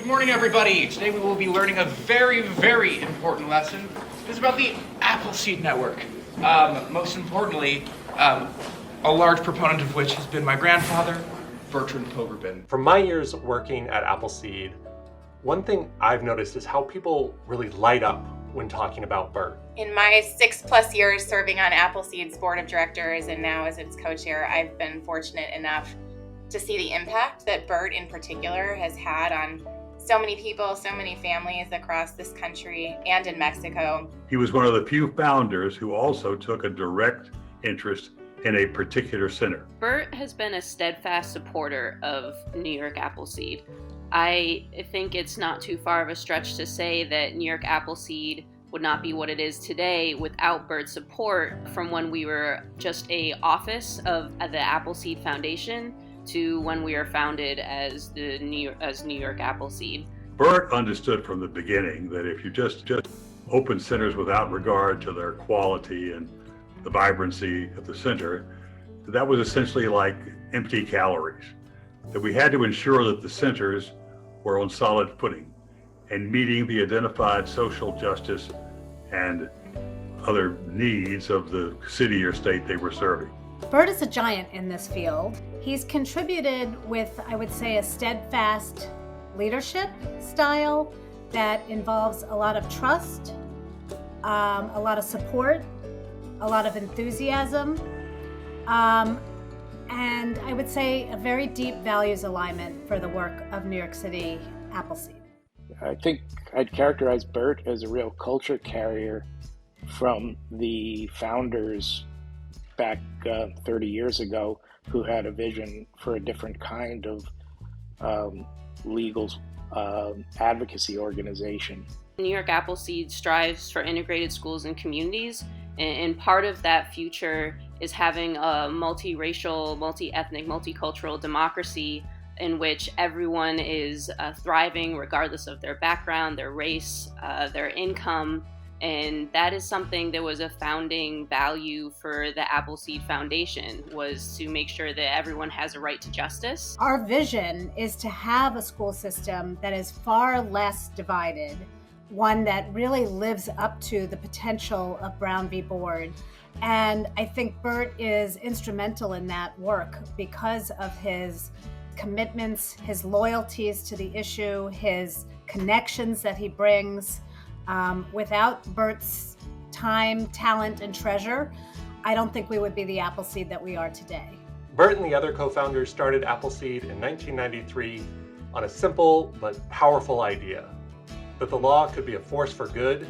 Good morning, everybody. Today we will be learning a very, very important lesson. It's about the Appleseed Network. Most importantly, a large proponent of which has been my grandfather, Bertrand Pogrebin. From my years working at Appleseed, one thing I've noticed is how people really light up when talking about Bert. In my 6+ years serving on Appleseed's board of directors and now as its co-chair, I've been fortunate enough to see the impact that Bert in particular has had on so many people, so many families across this country and in Mexico. He was one of the few founders who also took a direct interest in a particular center. Bert has been a steadfast supporter of New York Appleseed. I think it's not too far of a stretch to say that New York Appleseed would not be what it is today without Bert's support from when we were just a office of the Appleseed Foundation to when we were founded as New York Appleseed. Bert understood from the beginning that if you just open centers without regard to their quality and the vibrancy of the center, that was essentially like empty calories. That we had to ensure that the centers were on solid footing and meeting the identified social justice and other needs of the city or state they were serving. Bert is a giant in this field. He's contributed with, I would say, a steadfast leadership style that involves a lot of trust, a lot of support, a lot of enthusiasm, and I would say a very deep values alignment for the work of New York City Appleseed. I think I'd characterize Bert as a real culture carrier from the founders back 30 years ago who had a vision for a different kind of legal advocacy organization. New York Appleseed strives for integrated schools and communities, and part of that future is having a multiracial, multi-ethnic, multicultural democracy in which everyone is thriving regardless of their background, their race, their income. And that is something that was a founding value for the Appleseed Foundation, was to make sure that everyone has a right to justice. Our vision is to have a school system that is far less divided, one that really lives up to the potential of Brown v. Board. And I think Bert is instrumental in that work because of his commitments, his loyalties to the issue, his connections that he brings. Without Bert's time, talent, and treasure, I don't think we would be the Appleseed that we are today. Bert and the other co-founders started Appleseed in 1993 on a simple but powerful idea: that the law could be a force for good,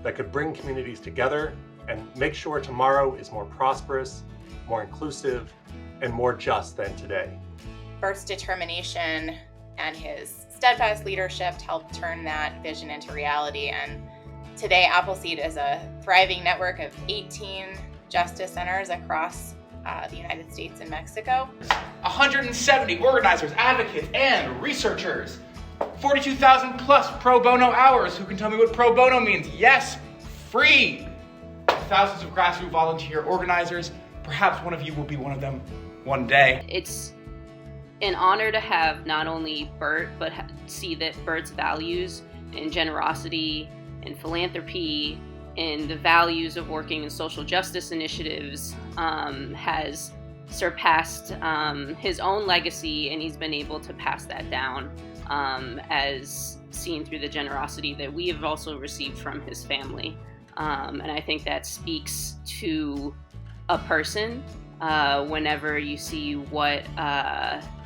that could bring communities together and make sure tomorrow is more prosperous, more inclusive, and more just than today. Bert's determination and his steadfast leadership helped turn that vision into reality. And today, Appleseed is a thriving network of 18 justice centers across the United States and Mexico. 170 organizers, advocates, and researchers. 42,000 plus pro bono hours. Who can tell me what pro bono means? Yes, free. Thousands of grassroots volunteer organizers. Perhaps one of you will be one of them one day. It's an honor to have not only Bert, but see that Bert's values and generosity and philanthropy and the values of working in social justice initiatives has surpassed his own legacy, and he's been able to pass that down as seen through the generosity that we have also received from his family. And I think that speaks to a person whenever you see what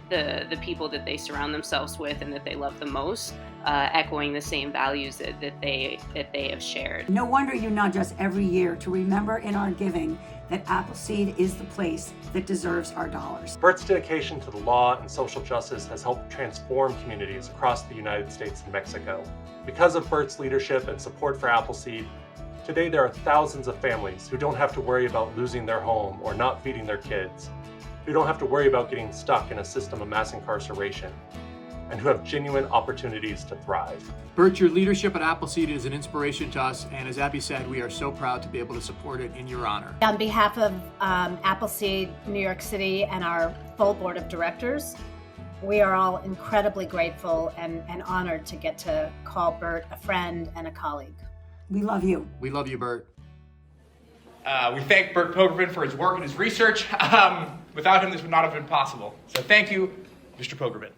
the people that they surround themselves with and that they love the most, echoing the same values that they have shared. No wonder you nudge us every year to remember in our giving that Appleseed is the place that deserves our dollars. Bert's dedication to the law and social justice has helped transform communities across the United States and Mexico. Because of Bert's leadership and support for Appleseed, today there are thousands of families who don't have to worry about losing their home or not feeding their kids, who don't have to worry about getting stuck in a system of mass incarceration, and who have genuine opportunities to thrive. Bert, your leadership at Appleseed is an inspiration to us, and as Abby said, we are so proud to be able to support it in your honor. On behalf of Appleseed New York City and our full board of directors, we are all incredibly grateful and honored to get to call Bert a friend and a colleague. We love you. We love you, Bert. We thank Bert Pogrebin for his work and his research. Without him, this would not have been possible. So thank you, Mr. Pogrebin.